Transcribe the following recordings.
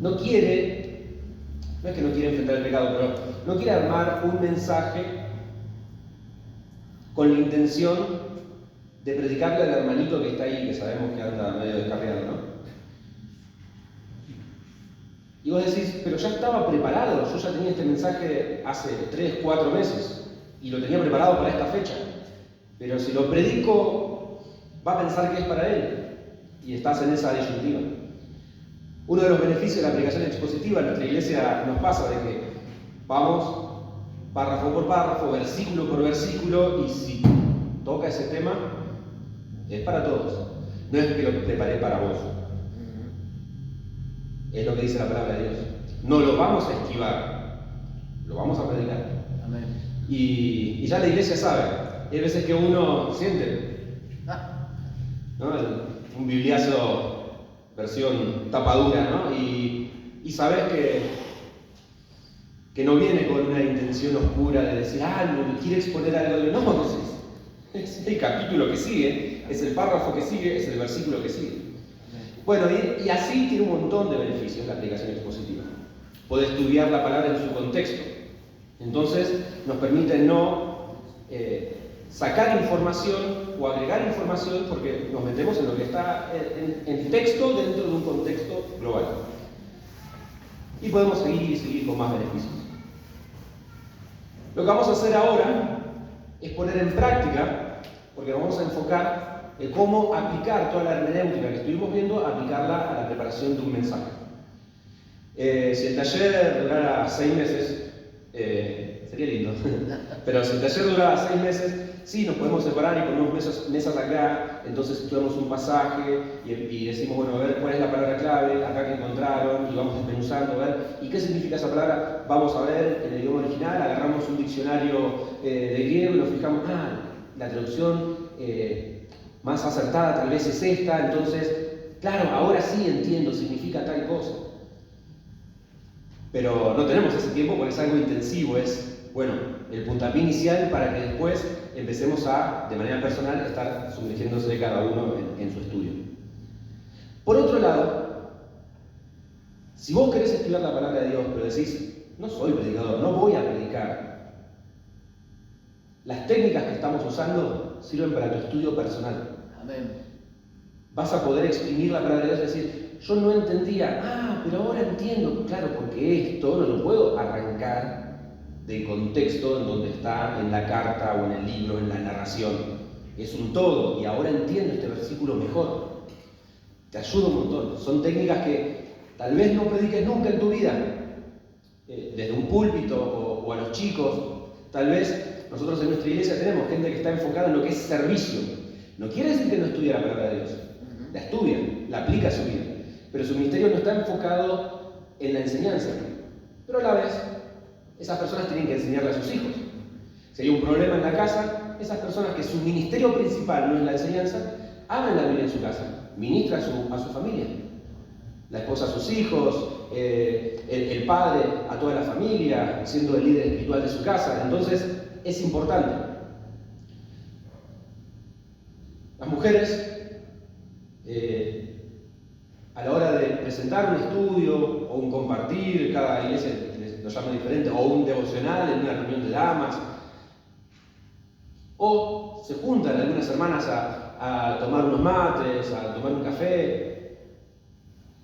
no quiere, no es que no quiere enfrentar el pecado, pero no quiere armar un mensaje con la intención de predicarle al hermanito que está ahí, que sabemos que anda medio descarriado, ¿no? Y vos decís, pero ya estaba preparado, yo ya tenía este mensaje hace 3, 4 meses y lo tenía preparado para esta fecha. Pero si lo predico, va a pensar que es para él y estás en esa disyuntiva. Uno de los beneficios de la aplicación expositiva en nuestra iglesia nos pasa de que vamos párrafo por párrafo, versículo por versículo, y si toca ese tema, es para todos. No es que lo preparé para vos. Es lo que dice la palabra de Dios. No lo vamos a esquivar, lo vamos a predicar. Amén. Y ya la iglesia sabe. Hay veces que uno siente, ¿no? Un bibliazo versión tapadura, ¿no? Y sabes que no viene con una intención oscura de decir, no quiere exponer algo de... No, es el capítulo que sigue, es el párrafo que sigue, es el versículo que sigue. Bueno, y así tiene un montón de beneficios la aplicación expositiva. Puede estudiar la palabra en su contexto. Entonces, nos permite no sacar información o agregar información porque nos metemos en lo que está en texto dentro de un contexto global. Y podemos seguir y seguir con más beneficios. Lo que vamos a hacer ahora es poner en práctica, porque vamos a enfocar en cómo aplicar toda la hermenéutica que estuvimos viendo, aplicarla a la preparación de un mensaje. Si el taller durara 6 meses, sería lindo, pero si el taller durara 6 meses, sí, nos podemos separar y ponemos mesas acá, entonces estudiamos un pasaje y decimos, bueno, a ver cuál es la palabra clave, acá que encontraron, y vamos desmenuzando, a ver, ¿y qué significa esa palabra? Vamos a ver en el idioma original, agarramos un diccionario de griego y nos fijamos, la traducción más acertada tal vez es esta, entonces, claro, ahora sí entiendo, significa tal cosa. Pero no tenemos ese tiempo porque es algo intensivo, es, bueno, el puntapié inicial para que después empecemos a, de manera personal, estar sumergiéndose cada uno en su estudio. Por otro lado, si vos querés estudiar la palabra de Dios, pero decís, no soy predicador, no voy a predicar, las técnicas que estamos usando sirven para tu estudio personal. Amén. Vas a poder exprimir la palabra de Dios y decir, yo no entendía, pero ahora entiendo, claro, porque esto no lo puedo arrancar del contexto en donde está en la carta o en el libro, en la narración. Es un todo y ahora entiendo este versículo mejor. Te ayuda un montón. Son técnicas que tal vez no prediques nunca en tu vida, desde un púlpito o a los chicos. Tal vez nosotros en nuestra iglesia tenemos gente que está enfocada en lo que es servicio. No quiere decir que no estudie la palabra de Dios. La estudia, la aplica a su vida. Pero su ministerio no está enfocado en la enseñanza. Pero a la vez, esas personas tienen que enseñarle a sus hijos. Si hay un problema en la casa, esas personas que su ministerio principal no es la enseñanza, abren la Biblia en su casa, ministran a su familia. La esposa a sus hijos, el padre a toda la familia, siendo el líder espiritual de su casa. Entonces, es importante. Las mujeres, a la hora de presentar un estudio o un compartir, cada iglesia lo llama diferente, o un devocional en una reunión de damas, o se juntan algunas hermanas a tomar unos mates, a tomar un café,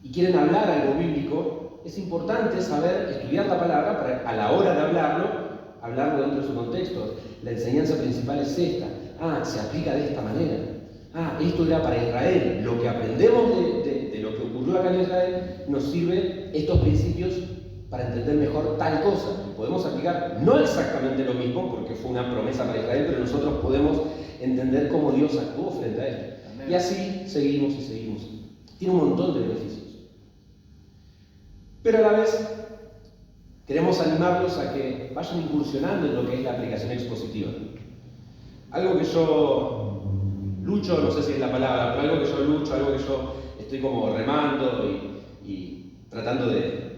y quieren hablar algo bíblico, es importante saber estudiar la palabra para a la hora de hablarlo dentro de su contexto. La enseñanza principal es esta. Se aplica de esta manera. Esto era para Israel. Lo que aprendemos de lo que ocurrió acá en Israel nos sirve estos principios para entender mejor tal cosa. Podemos aplicar no exactamente lo mismo, porque fue una promesa para Israel, pero nosotros podemos entender cómo Dios actuó frente a esto. Amén. Y así seguimos y seguimos. Tiene un montón de beneficios. Pero a la vez, queremos animarlos a que vayan incursionando en lo que es la aplicación expositiva. Algo que yo lucho, no sé si es la palabra, pero algo que yo lucho, algo que yo estoy como remando y tratando de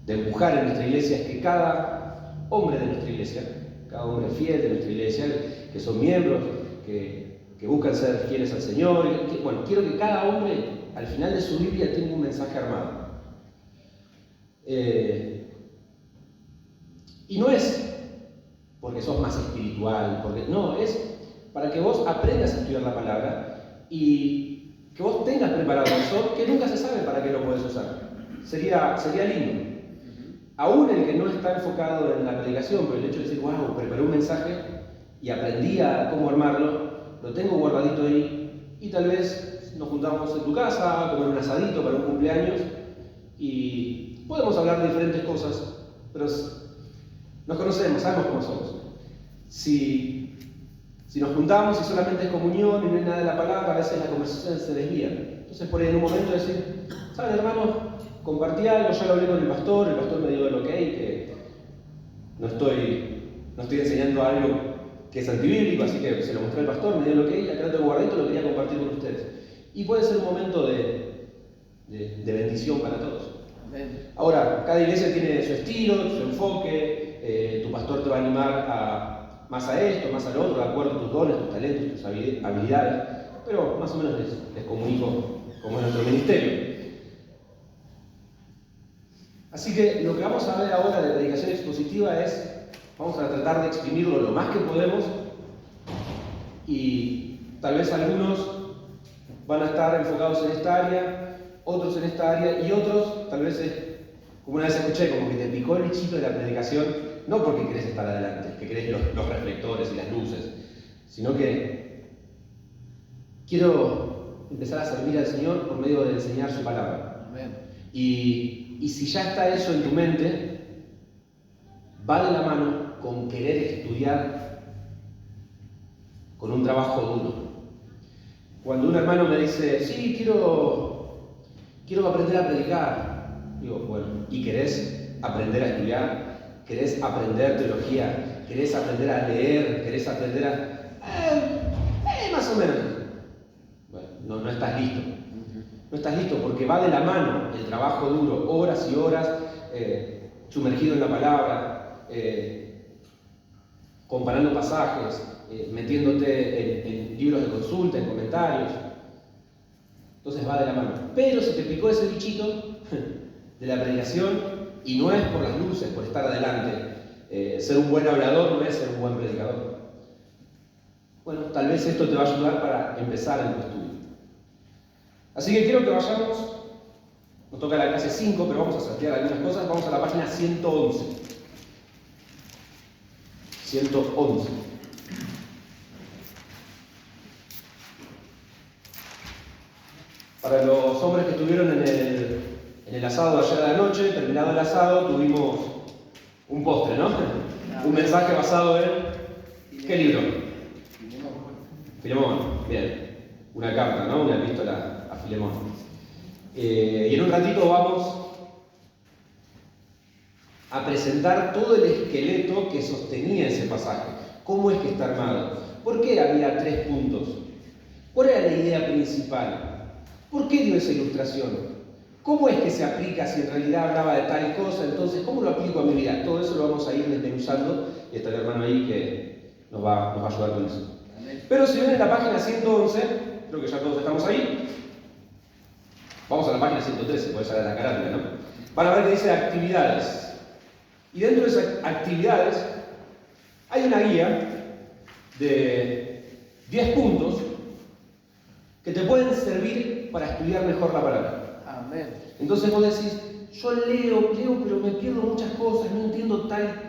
empujar en nuestra iglesia, es que cada hombre de nuestra iglesia, cada hombre fiel de nuestra iglesia, que son miembros, que que buscan ser fieles al Señor. Bueno, quiero que cada hombre al final de su Biblia tenga un mensaje armado. Y no es porque sos más espiritual, no, es para que vos aprendas a estudiar la palabra y que vos tengas preparado eso, que nunca se sabe para qué lo puedes usar. Sería lindo. Aún el que no está enfocado en la predicación, pero el hecho de decir, wow, preparé un mensaje y aprendí a cómo armarlo, lo tengo guardadito ahí y tal vez nos juntamos en tu casa a comer un asadito para un cumpleaños y podemos hablar de diferentes cosas, pero nos conocemos, sabemos cómo somos. Si nos juntamos y solamente es comunión y no hay nada de la palabra, a veces la conversación se desvía. Entonces por ahí en un momento decir, ¿saben, hermano? Compartí algo, ya lo hablé con el pastor me dio el ok, que no estoy enseñando algo que es antibíblico, así que se lo mostré al pastor, me dio el ok, acá lo tengo guardadito, lo quería compartir con ustedes. Y puede ser un momento de bendición para todos. Amén. Ahora, cada iglesia tiene su estilo, su enfoque, tu pastor te va a animar más a esto, más a lo otro, de acuerdo a tus dones, tus talentos, tus habilidades, pero más o menos les comunico cómo es nuestro ministerio. Así que lo que vamos a ver ahora de predicación expositiva vamos a tratar de exprimirlo lo más que podemos y tal vez algunos van a estar enfocados en esta área, otros en esta área y otros tal vez, como una vez escuché, como que te picó el bichito de la predicación, no porque querés estar adelante, que querés los reflectores y las luces, sino que quiero empezar a servir al Señor por medio de enseñar su palabra. Amén. Y si ya está eso en tu mente, va de la mano con querer estudiar con un trabajo duro. Cuando un hermano me dice, sí, quiero aprender a predicar, digo, bueno, ¿y querés aprender a estudiar? ¿Querés aprender teología? ¿Querés aprender a leer? ¿Querés aprender a...? Más o menos. Bueno, no estás listo. No estás listo porque va de la mano el trabajo duro, horas y horas sumergido en la palabra, comparando pasajes, metiéndote en libros de consulta, en comentarios. Entonces va de la mano. Pero si te picó ese bichito de la predicación, y no es por las luces, por estar adelante, ser un buen hablador no es ser un buen predicador. Bueno, tal vez esto te va a ayudar para empezar en tu estudio. Así que quiero que vayamos, nos toca la clase 5, pero vamos a saltear algunas cosas, vamos a la página 111. 111. Para los hombres que estuvieron en el asado de ayer a la noche, terminado el asado, tuvimos un postre, ¿no? Un mensaje basado en... ¿Qué libro? Filemón. Bien. Una carta, ¿no? Una epístola a Filemón. Y en un ratito vamos a presentar todo el esqueleto que sostenía ese pasaje. ¿Cómo es que está armado? ¿Por qué había 3 puntos? ¿Cuál era la idea principal? ¿Por qué dio esa ilustración? ¿Cómo es que se aplica si en realidad hablaba de tal cosa? Entonces, ¿cómo lo aplico a mi vida? Todo eso lo vamos a ir desmenuzando y está el hermano ahí que nos va a ayudar con eso. Pero si ven en la página 111, creo que ya todos estamos ahí, vamos a la página 113, puede salir la carátula, ¿no? Van a ver que dice actividades. Y dentro de esas actividades hay una guía de 10 puntos que te pueden servir para estudiar mejor la palabra. Amén. Entonces vos decís, yo leo, pero me pierdo muchas cosas, no entiendo tal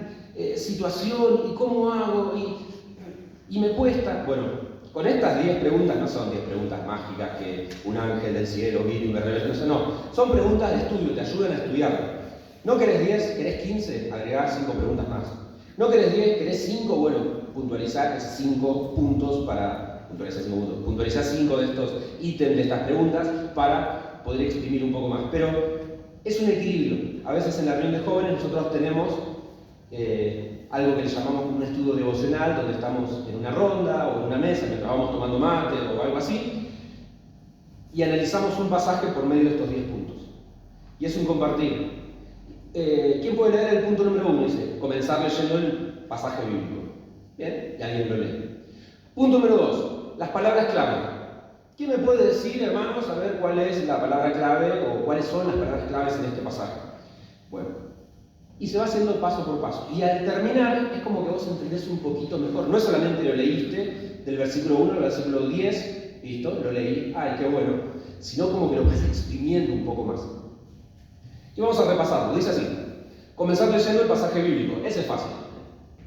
situación y cómo hago y me cuesta. Bueno, con estas 10 preguntas no son 10 preguntas mágicas que un ángel del cielo vino y me reveló, no, son preguntas de estudio, te ayudan a estudiar. ¿No querés 10? ¿Querés 15? Agregar 5 preguntas más. ¿No querés 10? ¿Querés 5? Bueno, puntualizar esos 5 puntos para... Puntualizar 5 de estos ítems, de estas preguntas, para poder exprimir un poco más. Pero es un equilibrio. A veces en la reunión de jóvenes nosotros tenemos algo que le llamamos un estudio devocional, donde estamos en una ronda o en una mesa mientras vamos tomando mate o algo así, y analizamos un pasaje por medio de estos 10 puntos. Y es un compartir. ¿Quién puede leer el punto número 1? Dice, comenzar leyendo el pasaje bíblico. Bien, y alguien lo lee. Punto número 2, las palabras clave. ¿Quién me puede decir, hermanos, a ver cuál es la palabra clave o cuáles son las palabras claves en este pasaje? Bueno, y se va haciendo paso por paso. Y al terminar es como que vos entendés un poquito mejor. No es solamente lo leíste del versículo 1 al versículo 10, listo, lo leí, ay, qué bueno, sino como que lo vas exprimiendo un poco más. Y vamos a repasarlo. Dice así: comenzar leyendo el pasaje bíblico. Ese es fácil.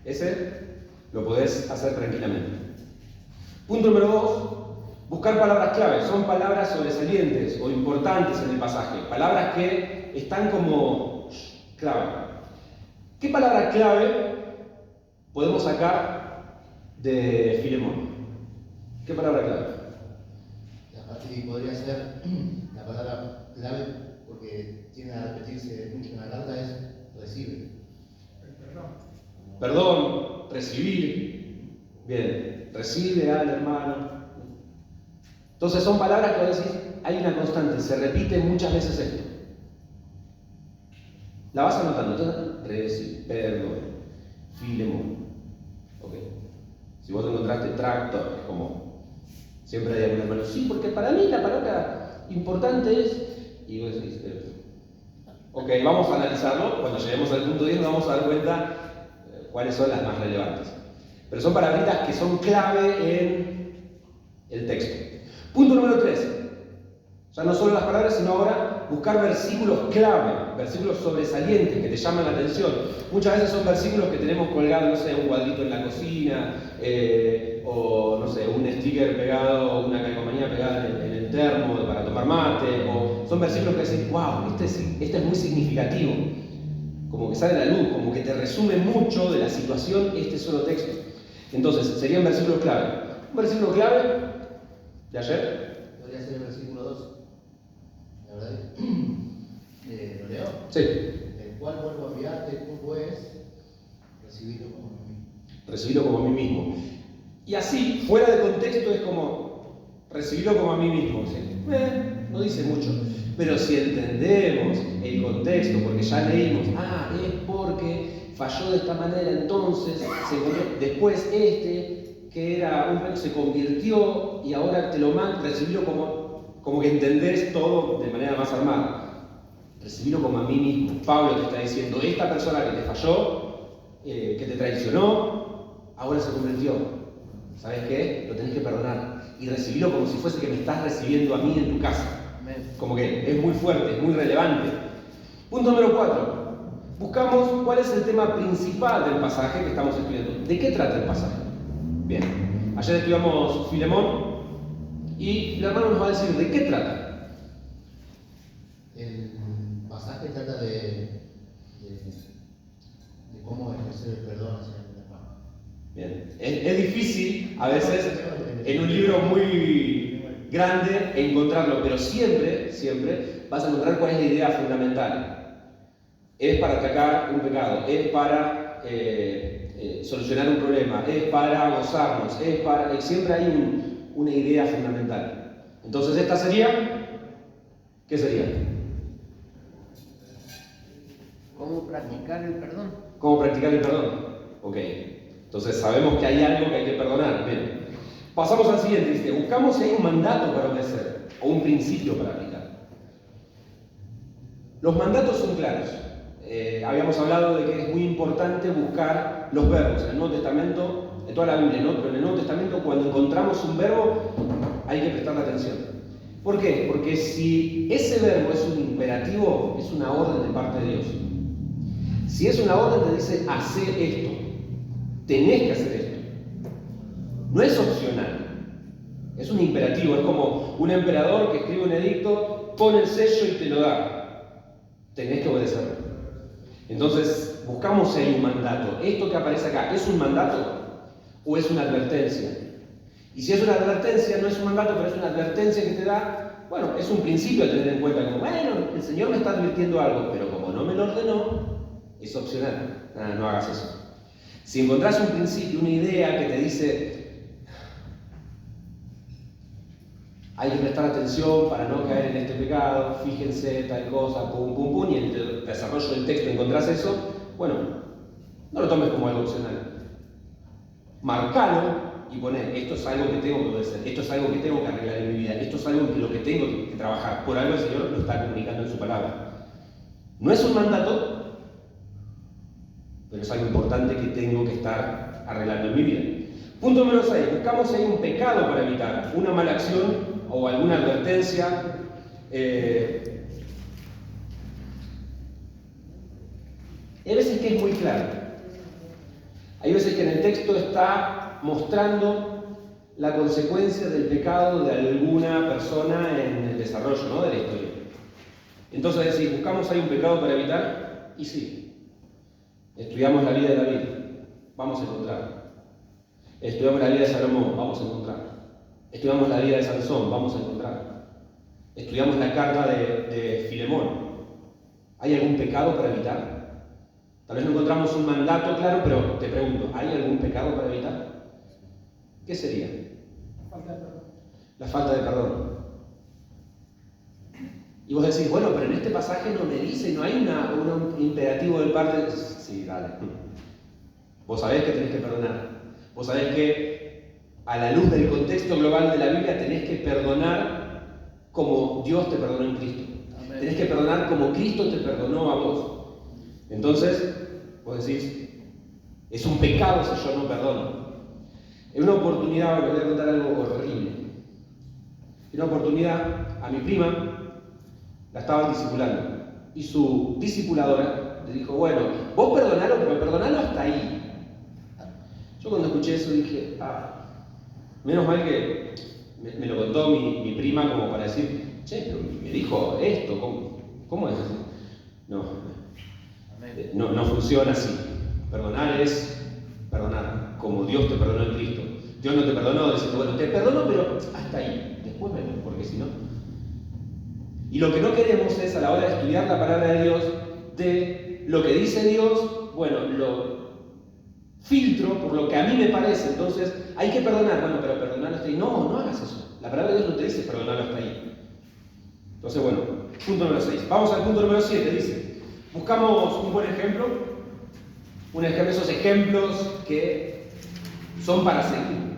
Ese lo podés hacer tranquilamente. Punto número 2. Buscar palabras clave. Son palabras sobresalientes o importantes en el pasaje. Palabras que están como clave. ¿Qué palabra clave podemos sacar de Filemón? ¿Qué palabra clave? La parte que podría ser la palabra clave, porque tiende a repetirse mucho en la carta, es recibe. Perdón, recibir. Bien, recibe al hermano. Entonces son palabras que vos decís, hay una constante, se repite muchas veces esto. La vas anotando. Entonces, recibe, perdón, Filemón. Ok. Si vos encontraste tractor, es como, siempre hay algún hermano. Sí, porque para mí la palabra importante es, y vos decís, ok, vamos a analizarlo. Cuando lleguemos al punto 10 nos vamos a dar cuenta cuáles son las más relevantes. Pero son palabritas que son clave en el texto. Punto número 3. Ya no solo las palabras, sino ahora buscar versículos clave, versículos sobresalientes que te llaman la atención. Muchas veces son versículos que tenemos colgados, no sé, un cuadrito en la cocina, o no sé, un sticker pegado, una calcomanía pegada en el termo para tomar mate, o son versículos que dicen, wow, este es muy significativo. Como que sale a la luz, como que te resume mucho de la situación este solo texto. Entonces, serían versículos clave. Un versículo clave de ayer. Podría ser el versículo 2. La verdad ¿lo leo? Sí. El cual vuelvo a enviarte, tú pues, recibirlo como a mí. Recibirlo como a mí mismo. Y así, fuera de contexto, es como recibirlo como a mí mismo. ¿Sí? No dice mucho. Pero si entendemos el contexto, porque ya leímos, es porque falló de esta manera, entonces después que era un perro, se convirtió y ahora te lo mando, recibirlo como que entendés todo de manera más armada. Recibirlo como a mí mismo. Pablo te está diciendo, esta persona que te falló, que te traicionó, ahora se convirtió. ¿Sabes qué? Lo tenés que perdonar. Y recibirlo como si fuese que me estás recibiendo a mí en tu casa. Como que es muy fuerte, es muy relevante. Punto número 4. Buscamos cuál es el tema principal del pasaje que estamos estudiando. ¿De qué trata el pasaje? Bien. Ayer estudiamos Filemón y el hermano nos va a decir de qué trata. El pasaje trata de cómo ejercer el perdón hacia el hermano. Bien. Es difícil a veces en un libro muy grande encontrarlo, pero siempre vas a encontrar cuál es la idea fundamental. Es para atacar un pecado, es para solucionar un problema, es para gozarnos, siempre hay una idea fundamental. Entonces esta sería, ¿qué sería? ¿Cómo practicar el perdón? ¿Cómo practicar el perdón? Ok, entonces sabemos que hay algo que hay que perdonar. Bien. Pasamos al siguiente, dice, buscamos si hay un mandato para obedecer o un principio para aplicar. Los mandatos son claros. Habíamos hablado de que es muy importante buscar los verbos. En el Nuevo Testamento, en toda la Biblia, ¿no? Pero en el Nuevo Testamento cuando encontramos un verbo hay que prestarle atención. ¿Por qué? Porque si ese verbo es un imperativo, es una orden de parte de Dios. Si es una orden, te dice, hacer esto. Tenés que hacer esto. No es opcional. Es un imperativo. Es como un emperador que escribe un edicto, pone el sello y te lo da. Tenés que obedecerlo. Entonces, buscamos si hay un mandato. Esto que aparece acá, ¿es un mandato o es una advertencia? Y si es una advertencia, no es un mandato, pero es una advertencia que te da, bueno, es un principio a tener en cuenta. Como, bueno, el Señor me está advirtiendo algo, pero como no me lo ordenó, es opcional. No hagas eso. Si encontrás un principio, una idea que te dice hay que prestar atención para no caer en este pecado, fíjense tal cosa, pum, pum, pum, y en el desarrollo del texto encontrás eso, bueno, no lo tomes como algo opcional. Marcalo y pone, esto es algo que tengo que obedecer, esto es algo que tengo que arreglar en mi vida, esto es algo en lo que tengo que trabajar. Por algo el Señor lo está comunicando en su palabra. No es un mandato, pero es algo importante que tengo que estar arreglando en mi vida. Punto número 6. Buscamos si hay un pecado para evitar, una mala acción o alguna advertencia. Hay veces que es muy claro. Hay veces que en el texto está mostrando la consecuencia del pecado de alguna persona en el desarrollo, ¿no?, de la historia. Entonces, si buscamos hay un pecado para evitar, y sí. Estudiamos la vida de David, vamos a encontrar. Estudiamos la vida de Salomón, vamos a encontrar. Estudiamos la vida de Sansón, vamos a encontrar. Estudiamos la carta de Filemón. ¿Hay algún pecado para evitar? Tal vez no encontramos un mandato claro, pero te pregunto, ¿hay algún pecado para evitar? ¿Qué sería? La falta de perdón. La falta de perdón. Y vos decís, bueno, pero en este pasaje no me dice, no hay un imperativo del parte. Sí, dale. Vos sabés que tenés que perdonar. Vos sabés que a la luz del contexto global de la Biblia tenés que perdonar como Dios te perdonó en Cristo. Amén. Tenés que perdonar como Cristo te perdonó a vos. Entonces, vos decís, es un pecado si yo no perdono. En una oportunidad, les voy a contar algo horrible. En una oportunidad, a mi prima la estaban discipulando. Y su discipuladora le dijo, bueno, vos perdonalo, pero perdonalo hasta ahí. Yo cuando escuché eso dije, menos mal que me lo contó mi prima como para decir, che, pero me dijo esto, ¿cómo es? No funciona así. Perdonar es perdonar, como Dios te perdonó en Cristo. Dios no te perdonó, diciendo, bueno, te perdono, pero hasta ahí. Después vemos, porque si no. Y lo que no queremos es, a la hora de estudiar la palabra de Dios, de lo que dice Dios, bueno, lo filtro por lo que a mí me parece. Entonces, hay que perdonar, bueno, pero perdonarlo hasta ahí. No hagas eso. La palabra de Dios no te dice perdonarlo hasta ahí. Entonces, bueno, punto número 6. Vamos al punto número 7, dice. Buscamos un buen ejemplo, esos ejemplos que son para seguir.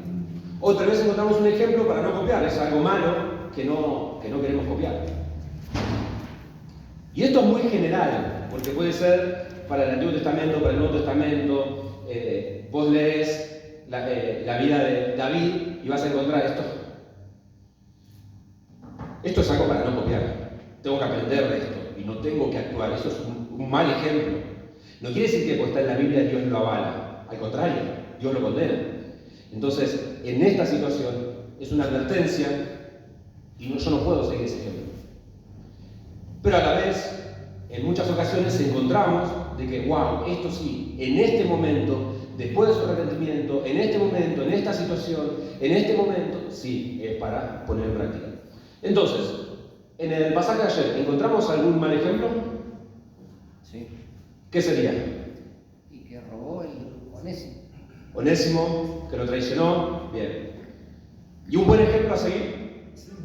O tal vez encontramos un ejemplo para no copiar, es algo malo que no queremos copiar. Y esto es muy general, porque puede ser para el Antiguo Testamento, para el Nuevo Testamento. Vos lees la vida de David y vas a encontrar esto. Esto es algo para no copiar. Tengo que aprender de esto y no tengo que actuar. Eso es un mal ejemplo. No quiere decir que porque está en la Biblia Dios lo avala. Al contrario, Dios lo condena. Entonces, en esta situación es una advertencia y yo no puedo seguir ese ejemplo. Pero a la vez, en muchas ocasiones encontramos de que, wow, esto sí, en este momento, después de su arrepentimiento, en este momento, en esta situación, en este momento, sí, es para poner en práctica. Entonces, en el pasaje de ayer, ¿encontramos algún mal ejemplo? Sí. ¿Qué sería? Y que robó el Onésimo. Onésimo, que lo traicionó. Bien. ¿Y un buen ejemplo a seguir? 5.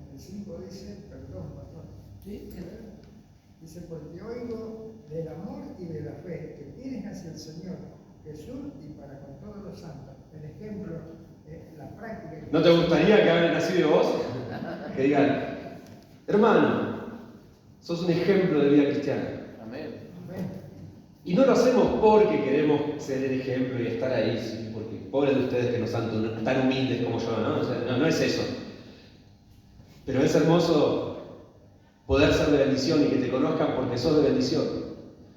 En el 5 dice, perdón, pastor. Sí. Dice, porque oigo del amor y de la fe que tienes hacia el Señor Jesús y para con todos los santos. El ejemplo, la práctica. ¿No te gustaría que hablen así de vos? Que digan, hermano, sos un ejemplo de vida cristiana. Amén. Amén. Y no lo hacemos porque queremos ser el ejemplo y estar ahí, ¿sí? Porque pobres de ustedes que no son tan humildes como yo, ¿no? O sea, no es eso. Pero es hermoso poder ser de bendición y que te conozcan porque sos de bendición.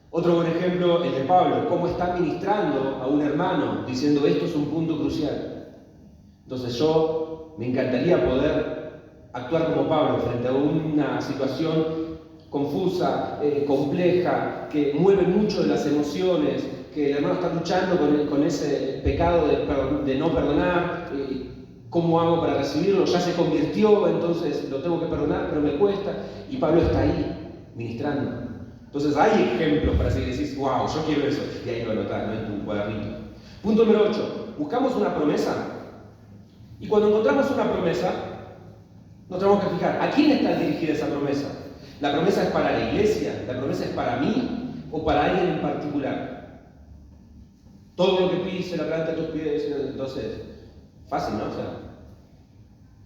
Otro buen ejemplo, el de Pablo, cómo está ministrando a un hermano, diciendo esto es un punto crucial. Entonces yo me encantaría poder actuar como Pablo frente a una situación confusa, compleja, que mueve mucho de las emociones, que el hermano está luchando con ese pecado de no perdonar. ¿Cómo hago para recibirlo? Ya se convirtió, entonces lo tengo que perdonar, pero me cuesta. Y Pablo está ahí, ministrando. Entonces hay ejemplos para seguir. Decís, wow, yo quiero eso. Y ahí lo anotás, ¿no? En tu cuadernito. Punto número 8. Buscamos una promesa. Y cuando encontramos una promesa, nos tenemos que fijar, ¿a quién está dirigida esa promesa? ¿La promesa es para la iglesia? ¿La promesa es para mí? ¿O para alguien en particular? Todo lo que pise la planta de tus pies, entonces, fácil, ¿no? O sea,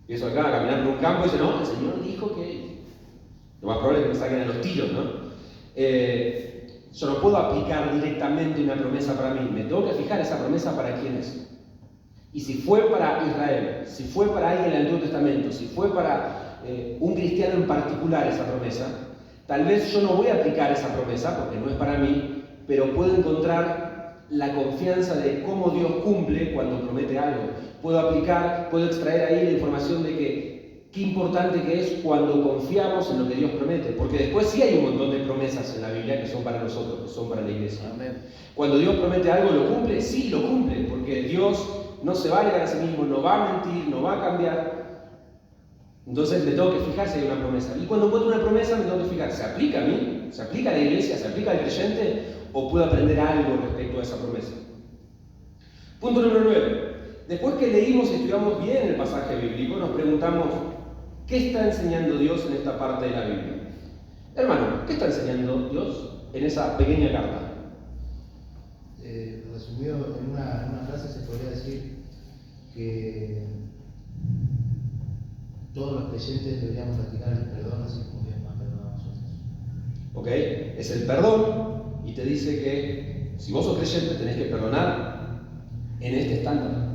empiezo acá a caminar por un campo y dice, no, el Señor dijo que... Lo más probable es que me saquen a los tiros, ¿no? Yo no puedo aplicar directamente una promesa para mí, me tengo que fijar esa promesa para quién es. Y si fue para Israel, si fue para alguien del Antiguo Testamento, si fue para un cristiano en particular esa promesa, tal vez yo no voy a aplicar esa promesa porque no es para mí, pero puedo encontrar la confianza de cómo Dios cumple cuando promete algo. Puedo extraer ahí la información de que qué importante que es cuando confiamos en lo que Dios promete, porque después sí hay un montón de promesas en la Biblia que son para nosotros, que son para la iglesia. Amén. Cuando Dios promete algo, ¿lo cumple? Sí, lo cumple, porque Dios no se va a negar a sí mismo, no va a mentir, no va a cambiar. Entonces me tengo que fijar si hay una promesa. Y cuando encuentro una promesa me tengo que fijar, ¿se aplica a mí? ¿Se aplica a la iglesia? ¿Se aplica al creyente? ¿O puedo aprender algo respecto a esa promesa? Punto número 9. Después que leímos y estudiamos bien el pasaje bíblico, nos preguntamos, ¿qué está enseñando Dios en esta parte de la Biblia? Hermano, ¿qué está enseñando Dios en esa pequeña carta? Resumido en una frase se podría decir que todos los creyentes deberíamos practicar el perdón así como Dios nos ha perdonado a nosotros. ¿Ok? Es el perdón y te dice que si vos sos creyente tenés que perdonar en este estándar.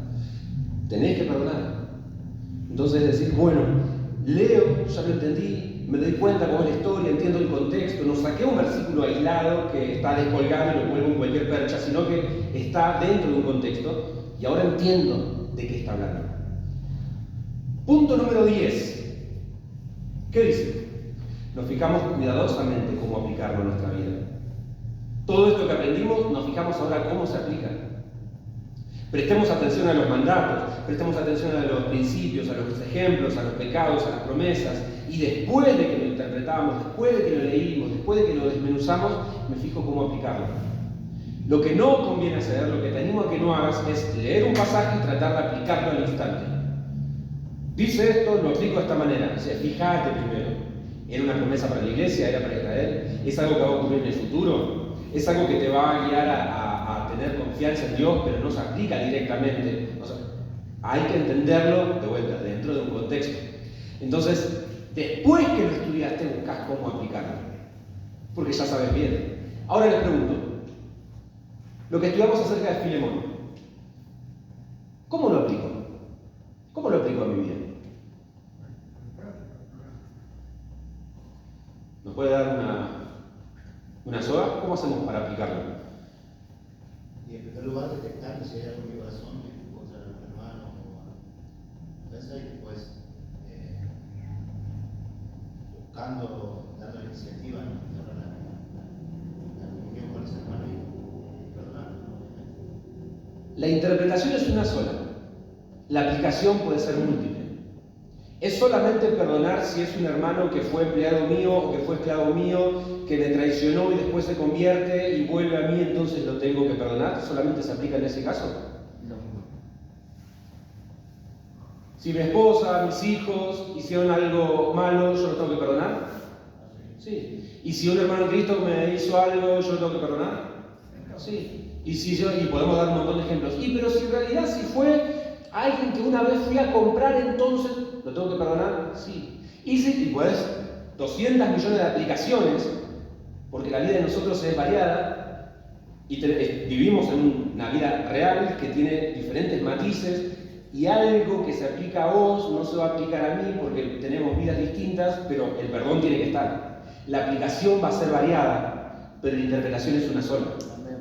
Tenés que perdonar. Entonces decir, bueno, leo, ya lo entendí, me doy cuenta cómo es la historia, entiendo el contexto, no saqué un versículo aislado que está descolgado y lo cuelgo en cualquier percha, sino que está dentro de un contexto y ahora entiendo de qué está hablando. Punto número 10. ¿Qué dice? Nos fijamos cuidadosamente cómo aplicarlo a nuestra vida. Todo esto que aprendimos, nos fijamos ahora cómo se aplica. Prestemos atención a los mandatos, prestemos atención a los principios, a los ejemplos, a los pecados, a las promesas, y después de que lo interpretamos, después de que lo leímos, después de que lo desmenuzamos, me fijo cómo aplicarlo. Lo que no conviene hacer, lo que te animo a que no hagas, es leer un pasaje y tratar de aplicarlo al instante. Dice esto, lo aplico de esta manera. O sea, fíjate primero. ¿Era una promesa para la iglesia? ¿Era para Israel? ¿Es algo que va a ocurrir en el futuro? ¿Es algo que te va a guiar a tener confianza en Dios, pero no se aplica directamente? O sea, hay que entenderlo de vuelta, dentro de un contexto. Entonces, después que lo estudiaste, buscas cómo aplicarlo. Porque ya sabes bien. Ahora les pregunto, lo que estudiamos acerca de Filemón, ¿cómo lo aplico? ¿Cómo lo aplico a mi vida? ¿Nos puede dar una soga? ¿Cómo hacemos para aplicarlo? Y en primer lugar, detectar que si hay algo en mi corazón contra el hermano o ofensa y después buscando, dando la iniciativa, ¿no? La comunión con ese hermano y perdonar. La interpretación es una sola. La aplicación puede ser múltiple. ¿Es solamente perdonar si es un hermano que fue empleado mío o que fue esclavo mío, que me traicionó y después se convierte y vuelve a mí, entonces lo tengo que perdonar? ¿Solamente se aplica en ese caso? No. Si mi esposa, mis hijos hicieron algo malo, ¿yo lo tengo que perdonar? Sí. ¿Y si un hermano en Cristo me hizo algo, yo lo tengo que perdonar? Sí. Y podemos dar un montón de ejemplos. Pero si en realidad si fue alguien que una vez fui a comprar, entonces ¿lo tengo que perdonar? Sí. Y pues 200 millones de aplicaciones, porque la vida de nosotros es variada y vivimos en una vida real que tiene diferentes matices y algo que se aplica a vos no se va a aplicar a mí porque tenemos vidas distintas, pero el perdón tiene que estar. La aplicación va a ser variada, pero la interpretación es una sola.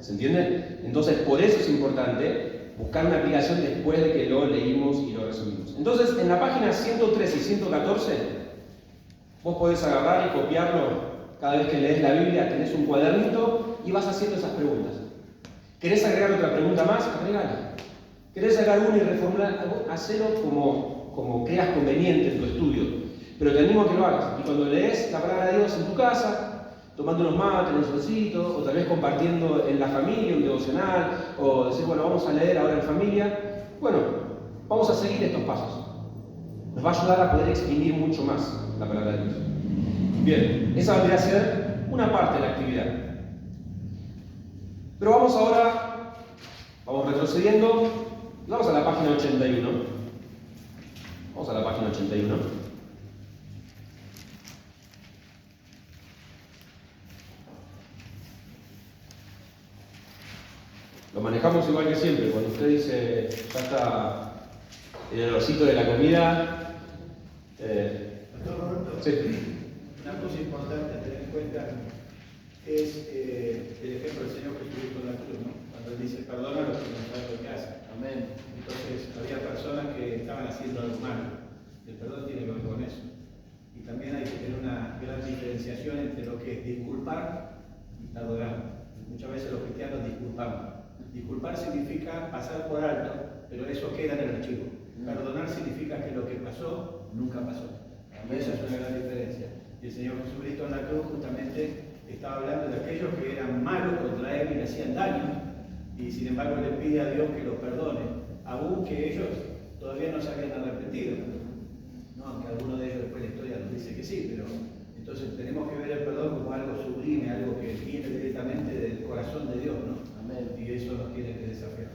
¿Se entiende? Entonces, por eso es importante buscar una aplicación después de que lo leímos y lo resumimos. Entonces, en la página 113 y 114, vos podés agarrar y copiarlo. Cada vez que lees la Biblia tenés un cuadernito y vas haciendo esas preguntas. ¿Querés agregar otra pregunta más? Agregala. ¿Querés sacar una y reformular? Hacelo como creas conveniente en tu estudio. Pero te animo a que lo hagas. Y cuando lees la palabra de Dios en tu casa, tomando unos mates, un solcito, o tal vez compartiendo en la familia un devocional, o decir, bueno, vamos a leer ahora en familia. Bueno, vamos a seguir estos pasos. Nos va a ayudar a poder exprimir mucho más la palabra de Dios. Bien, esa vendría a ser una parte de la actividad. Pero vamos Vamos retrocediendo. Vamos a la página 81. Vamos a la página 81. Lo manejamos igual que siempre. Cuando usted dice, ya está el olorcito de la comida. Sí. Una cosa importante a tener en cuenta es el ejemplo del Señor Jesucristo en la cruz, ¿no? Cuando Él dice, perdona a los que no saben lo que hacen. Amén. Entonces, había personas que estaban haciendo algo malo. El perdón tiene que ver con eso. Y también hay que tener una gran diferenciación entre lo que es disculpar y adorar. Muchas veces los cristianos disculpamos. Disculpar significa pasar por alto, pero eso queda en el archivo. Perdonar significa que lo que pasó nunca pasó. Y esa es una gran diferencia. Y el Señor Jesucristo en la cruz justamente estaba hablando de aquellos que eran malos contra Él y le hacían daño, y sin embargo le pide a Dios que los perdone, aun que ellos todavía no se habían arrepentido. No, aunque alguno de ellos después de la historia nos dice que sí, pero entonces tenemos que ver el perdón como algo sublime, algo que viene directamente del corazón de Dios, ¿no? Amén. Y eso nos tiene que desafiar.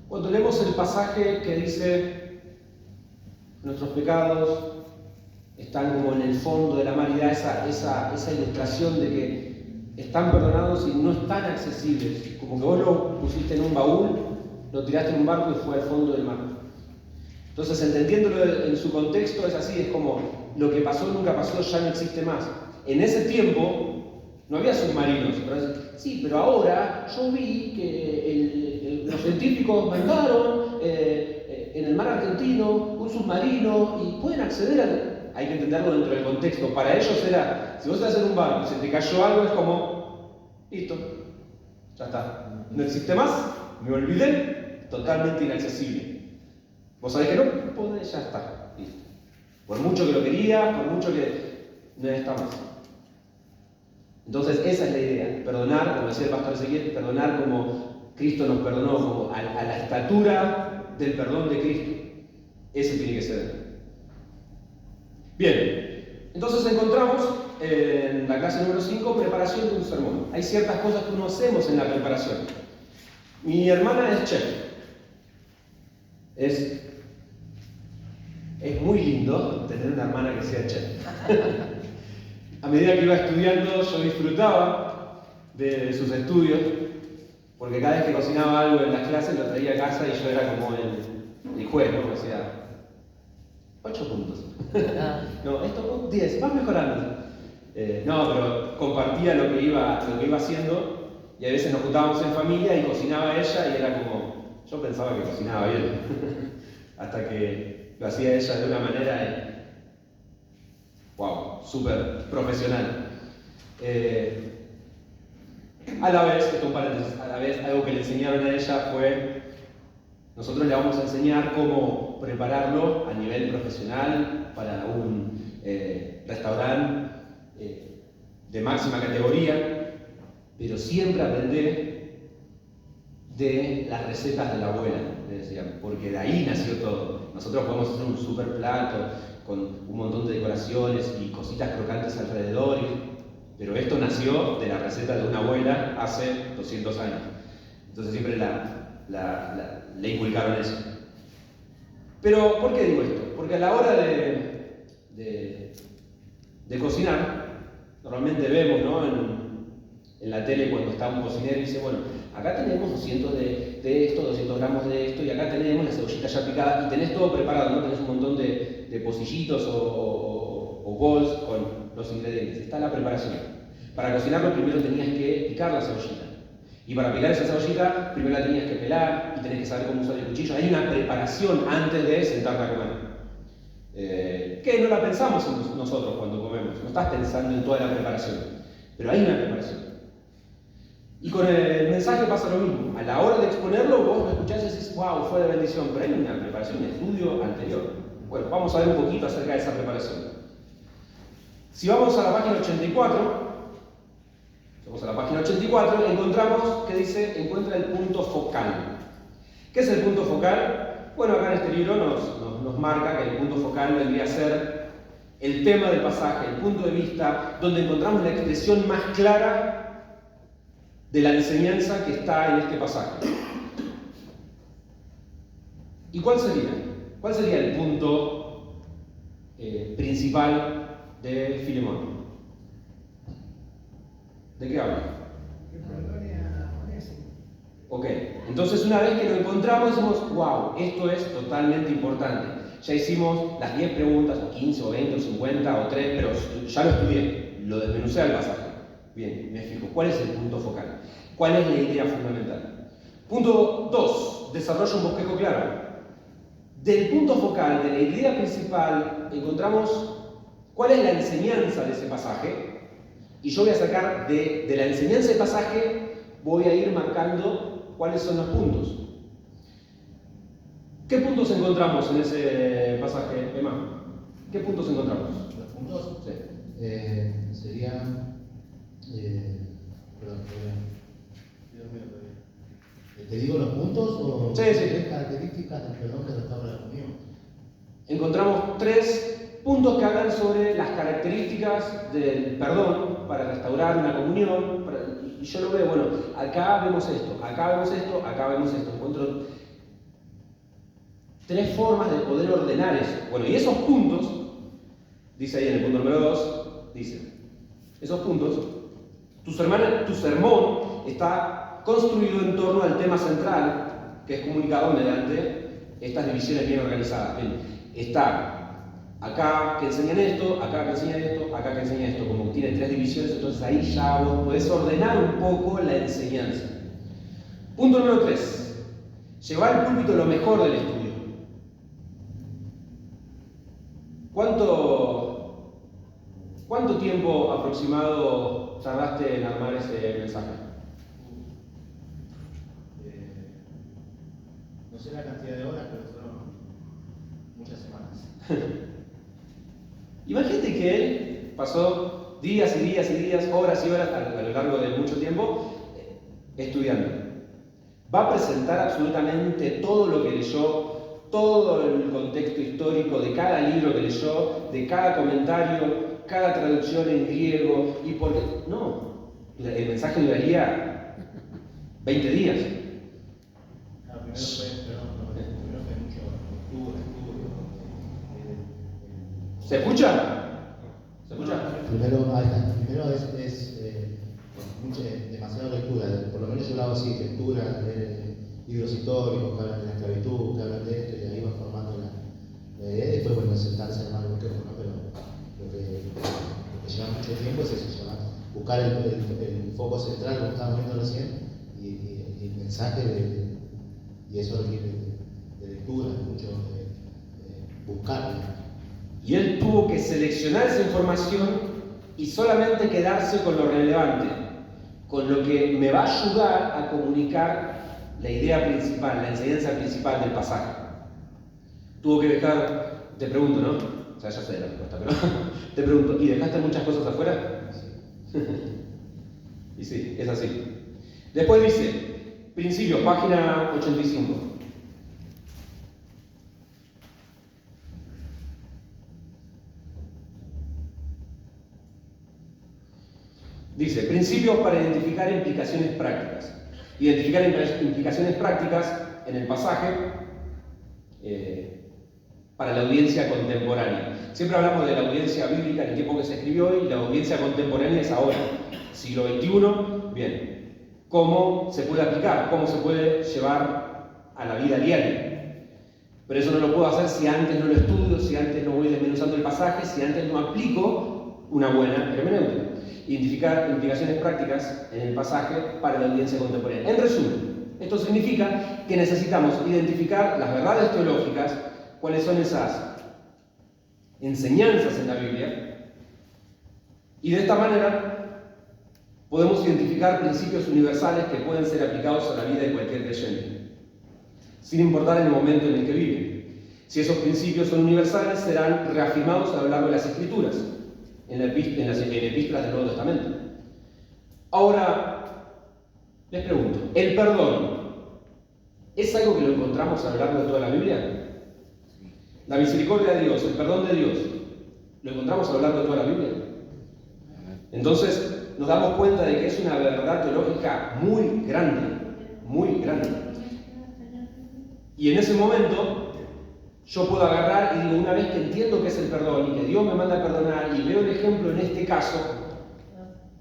Cuando leemos el pasaje que dice nuestros pecados están como en el fondo de la humanidad, esa ilustración de que están perdonados y no están accesibles, como que vos lo pusiste en un baúl, lo tiraste en un barco y fue al fondo del mar. Entonces, entendiéndolo en su contexto, es así, es como lo que pasó nunca pasó, ya no existe más. En ese tiempo no había submarinos, sí, pero ahora yo vi que los científicos mandaron en el mar argentino un submarino y pueden acceder al... Hay que entenderlo dentro del contexto. Para ellos era, si vos estás en un barco y se te cayó algo, es como, listo, ya está. No existe más, me olvidé, totalmente inaccesible. Vos sabés que no podés, ya está, listo. Por mucho que lo quería, por mucho que no está más. Entonces esa es la idea, perdonar, como decía el pastor Ezequiel, perdonar como Cristo nos perdonó, como a la estatura del perdón de Cristo. Ese tiene que ser. Bien, entonces encontramos en la clase número 5, preparación de un sermón. Hay ciertas cosas que uno hacemos en la preparación. Mi hermana es chef. Es muy lindo tener una hermana que sea chef. A medida que iba estudiando, yo disfrutaba de sus estudios, porque cada vez que cocinaba algo en las clases lo traía a casa y yo era como el juez, ¿no? O sea, 8 puntos. No, esto 10, vas mejorando. No, pero compartía lo que iba haciendo, y a veces nos juntábamos en familia y cocinaba ella y era como, yo pensaba que cocinaba bien, hasta que lo hacía ella de una manera, wow, súper profesional. A la vez, esto es un paréntesis, a la vez algo que le enseñaron a ella fue, nosotros le vamos a enseñar cómo prepararlo a nivel profesional para un restaurante de máxima categoría, pero siempre aprender de las recetas de la abuela, le decían, porque de ahí nació todo. Nosotros podemos hacer un super plato con un montón de decoraciones y cositas crocantes alrededor, pero esto nació de la receta de una abuela hace 200 años. Entonces siempre le inculcaron eso. Pero, ¿por qué digo esto? Porque a la hora de cocinar, normalmente vemos, ¿no? en la tele cuando está un cocinero y dice, bueno, acá tenemos 200 de esto, 200 gramos de esto, y acá tenemos la cebollita ya picada, y tenés todo preparado, ¿no? Tenés un montón de pocillitos o bols con los ingredientes. Está la preparación. Para cocinarlo primero tenías que picar la cebollita. Y para picar esa cebollita, primero la tenías que pelar y tenés que saber cómo usar el cuchillo. Hay una preparación antes de sentarte a comer. Que no la pensamos nosotros cuando comemos. No estás pensando en toda la preparación. Pero hay una preparación. Y con el mensaje pasa lo mismo. A la hora de exponerlo, vos lo escuchás y decís, wow, fue de bendición. Pero hay una preparación, un estudio anterior. Bueno, vamos a ver un poquito acerca de esa preparación. Si vamos a la página 84, encontramos que dice, encuentra el punto focal. ¿Qué es el punto focal? Bueno, acá en este libro nos marca que el punto focal vendría a ser el tema del pasaje, el punto de vista donde encontramos la expresión más clara de la enseñanza que está en este pasaje. ¿Y cuál sería? ¿Cuál sería el punto principal de Filemón? ¿De qué habla? Que perdone a Onésimo. Ok, entonces una vez que lo encontramos decimos, wow, esto es totalmente importante. Ya hicimos las 10 preguntas, o 15, o 20, o 50, o 3, pero ya lo estudié, lo desmenucé al pasaje. Bien, me fijo, ¿cuál es el punto focal? ¿Cuál es la idea fundamental? Punto 2, desarrollo un bosquejo claro. Del punto focal, de la idea principal, encontramos cuál es la enseñanza de ese pasaje. Y yo voy a sacar de la enseñanza del pasaje, voy a ir marcando cuáles son los puntos. ¿Qué puntos encontramos en ese pasaje, Emma? ¿Qué puntos encontramos? Los puntos Sí. serían. Perdón, Dios mío, ¿te digo los puntos o Sí. tres características del perdón que restaura la comunión? Encontramos 3 puntos que hablan sobre las características del perdón para restaurar una comunión. Y yo lo veo, bueno, acá vemos esto, acá vemos esto, acá vemos esto. Encuentro 3 formas de poder ordenar eso. Bueno, y esos puntos, dice ahí en el punto número 2, dice, esos puntos, tu sermón está construido en torno al tema central, que es comunicado mediante estas divisiones bien organizadas. Bien, está acá que enseñan esto, acá que enseñan esto, acá que enseñan esto, como tiene 3 divisiones, entonces ahí ya vos podés ordenar un poco la enseñanza. Punto número 3, llevar al púlpito lo mejor del estudio. ¿Cuánto tiempo aproximado tardaste en armar ese mensaje? No sé la cantidad de horas, pero fueron muchas semanas. Imagínate que él pasó días y días y días, horas y horas a lo largo de mucho tiempo estudiando. Va a presentar absolutamente todo lo que leyó, todo el contexto histórico de cada libro que leyó, de cada comentario, cada traducción en griego, y porque no, el mensaje duraría 20 días. Claro, primero fue mucho estudio. ¿Se escucha? ¿Se escucha? Primero es demasiada lectura, por lo menos yo lo hago así, lectura, leer libros históricos que hablan de la esclavitud, que hablan de esto, y ahí va formando la idea. Después, bueno, sentarse a armar el bosquejo, ¿no? Pero lo que lleva mucho tiempo es eso, buscar el foco central, como estábamos viendo recién, y el mensaje y eso requiere de lectura, mucho buscar. Y él tuvo que seleccionar esa información y solamente quedarse con lo relevante, con lo que me va a ayudar a comunicar la idea principal, la enseñanza principal del pasaje. Tuvo que dejar, te pregunto, ¿no? O sea, ya sé la respuesta, pero te pregunto, ¿y dejaste muchas cosas afuera? Y sí, es así. Después dice, principios, página 85. Dice, principios para identificar implicaciones prácticas. Identificar implicaciones prácticas en el pasaje para la audiencia contemporánea. Siempre hablamos de la audiencia bíblica en el tiempo que se escribió y la audiencia contemporánea es ahora, siglo XXI. Bien, ¿cómo se puede aplicar? ¿Cómo se puede llevar a la vida diaria? Pero eso no lo puedo hacer si antes no lo estudio, si antes no voy desmenuzando el pasaje, si antes no aplico una buena hermenéutica. Identificar implicaciones prácticas en el pasaje para la audiencia contemporánea. En resumen, esto significa que necesitamos identificar las verdades teológicas, cuáles son esas enseñanzas en la Biblia, y de esta manera podemos identificar principios universales que pueden ser aplicados a la vida de cualquier creyente, sin importar el momento en el que vive. Si esos principios son universales, serán reafirmados a lo largo de las Escrituras, en las epístolas del Nuevo Testamento. Ahora, les pregunto, ¿el perdón es algo que lo encontramos a lo largo de toda la Biblia? La misericordia de Dios, el perdón de Dios, ¿lo encontramos a lo largo de toda la Biblia? Entonces, nos damos cuenta de que es una verdad teológica muy grande, muy grande. Y en ese momento, yo puedo agarrar y digo, una vez que entiendo qué es el perdón y que Dios me manda a perdonar y veo el ejemplo en este caso,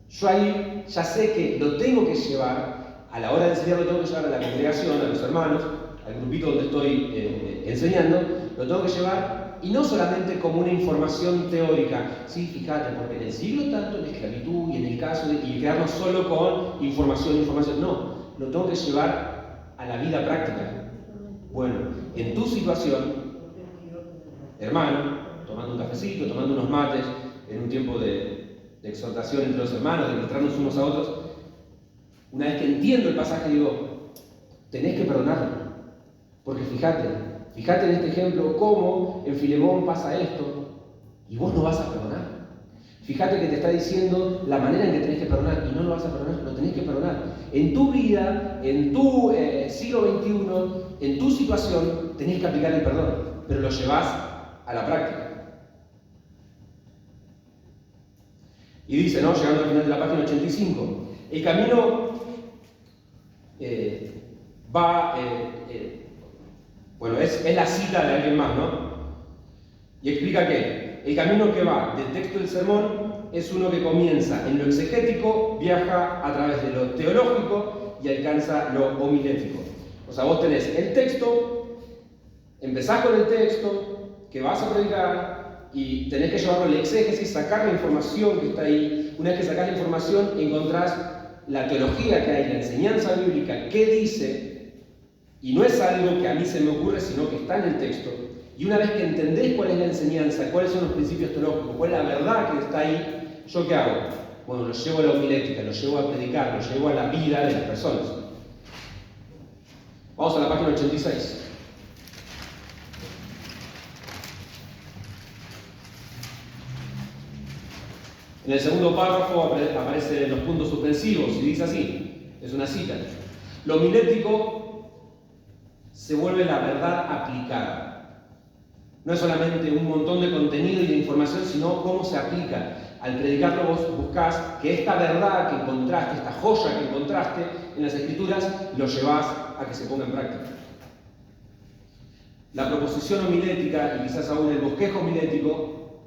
yo ahí ya sé que lo tengo que llevar, a la hora de enseñar lo tengo que llevar a la congregación, a los hermanos, al grupito donde estoy enseñando, lo tengo que llevar, y no solamente como una información teórica, sí, fíjate, porque en el siglo tanto, en la esclavitud y en el caso y quedarnos solo con información, no, lo tengo que llevar a la vida práctica. Bueno, en tu situación, hermano, tomando un cafecito, tomando unos mates, en un tiempo de exhortación entre los hermanos, de mostrarnos unos a otros, una vez que entiendo el pasaje digo, tenés que perdonarlo. Porque fíjate en este ejemplo cómo en Filemón pasa esto y vos no vas a perdonar. Fíjate que te está diciendo la manera en que tenés que perdonar y no lo vas a perdonar, lo tenés que perdonar. En tu vida, en tu siglo XXI, en tu situación, tenés que aplicar el perdón, pero lo llevás a la práctica. Y dice, ¿no? Llegando al final de la página 85, el camino bueno, es la cita de alguien más, ¿no? Y explica que el camino que va del texto del sermón es uno que comienza en lo exegético, viaja a través de lo teológico y alcanza lo homilético. O sea, vos tenés el texto, empezás con el texto que vas a predicar y tenés que llevarlo al exégesis, sacar la información que está ahí. Una vez que sacás la información, encontrás la teología que hay, la enseñanza bíblica, qué dice. Y no es algo que a mí se me ocurre, sino que está en el texto. Y una vez que entendés cuál es la enseñanza, cuáles son los principios teológicos, cuál es la verdad que está ahí, ¿yo qué hago? Bueno, lo llevo a la homilética, lo llevo a predicar, lo llevo a la vida de las personas. Vamos a la página 86. En el segundo párrafo aparecen los puntos suspensivos y dice así, es una cita. Lo homilético se vuelve la verdad aplicada. No es solamente un montón de contenido y de información, sino cómo se aplica. Al predicarlo vos buscás que esta verdad que encontraste, esta joya que encontraste en las Escrituras, lo llevás a que se ponga en práctica. La proposición homilética, y quizás aún el bosquejo homilético,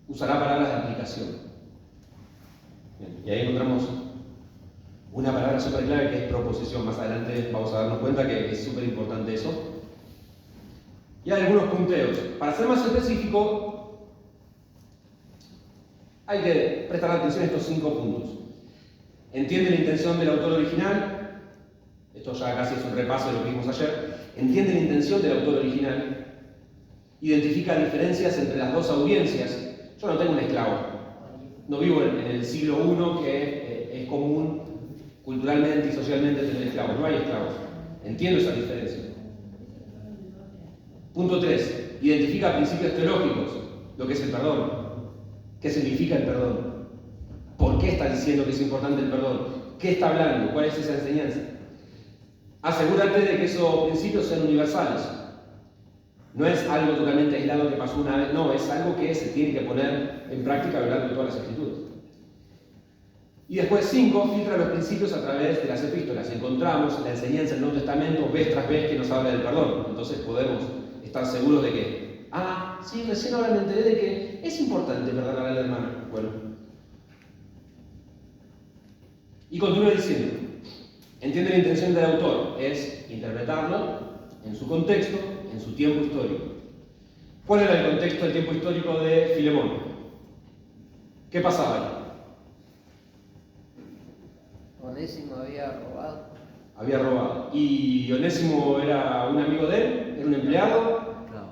usará palabras de aplicación. Bien, y ahí encontramos una palabra súper clave que es proposición. Más adelante vamos a darnos cuenta que es súper importante eso. Y hay algunos punteos. Para ser más específico, hay que prestar atención a estos 5 puntos. Entiende la intención del autor original. Esto ya casi es un repaso de lo que vimos ayer. Entiende la intención del autor original. Identifica diferencias entre las dos audiencias. Yo no tengo un esclavo. No vivo en el siglo I, que es común culturalmente y socialmente tener esclavos. No hay esclavos. Entiendo esa diferencia. Punto 3. Identifica principios teológicos. Lo que es el perdón. ¿Qué significa el perdón? ¿Por qué está diciendo que es importante el perdón? ¿Qué está hablando? ¿Cuál es esa enseñanza? Asegúrate de que esos principios sean universales. No es algo totalmente aislado que pasó una vez. No, es algo que se tiene que poner en práctica a lo largo de todas las Escrituras. Y después 5, filtra los principios a través de las epístolas. Encontramos la enseñanza del Nuevo Testamento vez tras vez que nos habla del perdón. Entonces podemos estar seguros de que, sí, recién ahora me enteré de que es importante perdonar al hermano. Bueno. Y continúa diciendo, entiende la intención del autor, es interpretarlo en su contexto, en su tiempo histórico. ¿Cuál era el contexto del tiempo histórico de Filemón? ¿Qué pasaba ahí? Onésimo había robado. Había robado. ¿Y Onésimo era un amigo de él? ¿Era un empleado? Claro.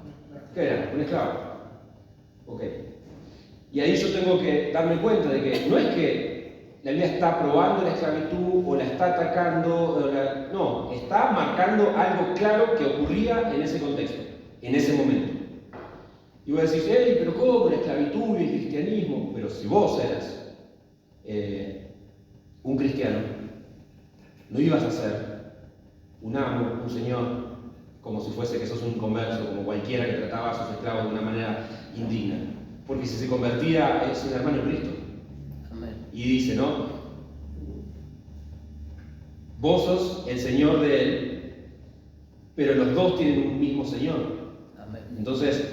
¿Qué era? ¿Un esclavo? Ok. Y ahí yo tengo que darme cuenta de que no es que la Biblia está aprobando la esclavitud o la está atacando, no, está marcando algo claro que ocurría en ese contexto, en ese momento. Y voy a decir, pero ¿cómo la esclavitud y el cristianismo? Pero si vos eras un cristiano, no ibas a ser un amo, un señor, como si fuese que sos un inconverso, como cualquiera que trataba a sus esclavos de una manera indigna. Porque si se convertía es un hermano en Cristo. Amén. Y dice, ¿no? Vos sos el Señor de él, pero los dos tienen un mismo Señor. Amén. Entonces,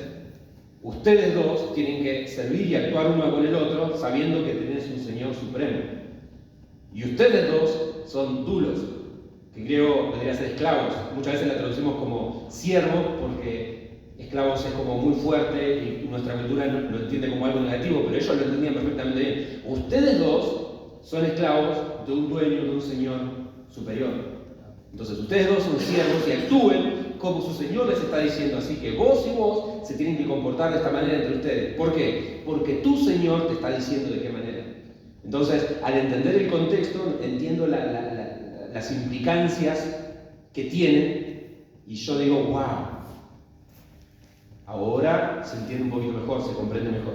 ustedes dos tienen que servir y actuar uno con el otro sabiendo que tenés un Señor supremo. Y ustedes dos son dulos, que en griego vendría a ser esclavos. Muchas veces la traducimos como siervos porque esclavos es como muy fuerte y nuestra cultura lo entiende como algo negativo, pero ellos lo entendían perfectamente bien. Ustedes dos son esclavos de un dueño, de un Señor superior. Entonces ustedes dos son siervos y actúen como su Señor les está diciendo. Así que vos y vos se tienen que comportar de esta manera entre ustedes. ¿Por qué? Porque tu Señor te está diciendo de qué manera. Entonces, al entender el contexto, entiendo las implicancias que tienen y yo digo, wow, ahora se entiende un poquito mejor, se comprende mejor.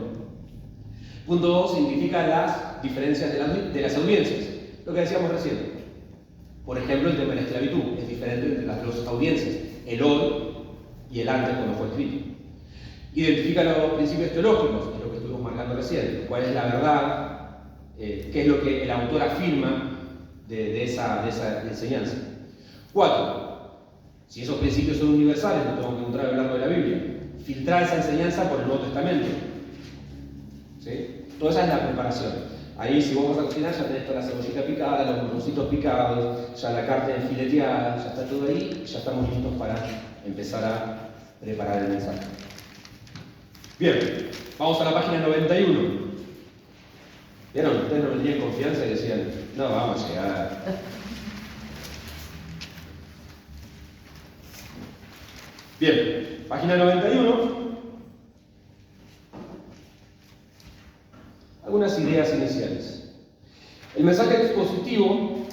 Punto 2 significa las diferencias de las audiencias. Lo que decíamos recién. Por ejemplo, el tema de la esclavitud es diferente entre las dos audiencias, el hoy y el antes cuando fue escrito. Identifica los principios teológicos, es lo que estuvimos marcando recién, cuál es la verdad, qué es lo que el autor afirma de esa enseñanza. 4. Si esos principios son universales, no tengo que encontrar a lo largo de la Biblia. Filtrar esa enseñanza por el Nuevo Testamento. ¿Sí? Toda esa es la preparación. Ahí, si vos vas a cocinar, ya tenés toda la cebollita picada, los morroncitos picados, ya la carne fileteada, ya está todo ahí, ya estamos listos para empezar a preparar el mensaje. Bien, vamos a la página 91. ¿Vieron? Ustedes no me tenían confianza y decían, no, vamos a llegar. Bien, página 91. Algunas ideas iniciales. El mensaje expositivo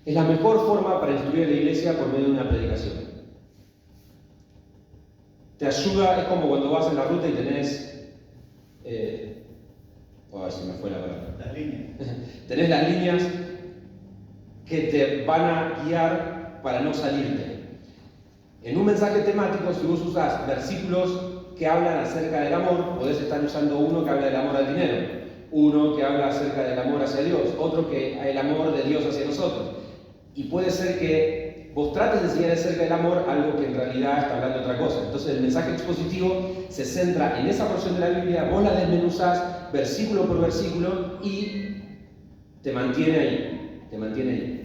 es la mejor forma para instruir a la iglesia por medio de una predicación. Te ayuda, es como cuando vas en la ruta y tenés... se me fue la palabra. Las líneas. Tenés las líneas que te van a guiar para no salirte. En un mensaje temático, si vos usás versículos que hablan acerca del amor, podés estar usando uno que habla del amor al dinero, uno que habla acerca del amor hacia Dios, otro que el amor de Dios hacia nosotros. Y puede ser que vos trates de enseñar acerca del amor algo que en realidad está hablando de otra cosa. Entonces el mensaje expositivo se centra en esa porción de la Biblia, vos la desmenuzás versículo por versículo y te mantiene ahí, te mantiene ahí.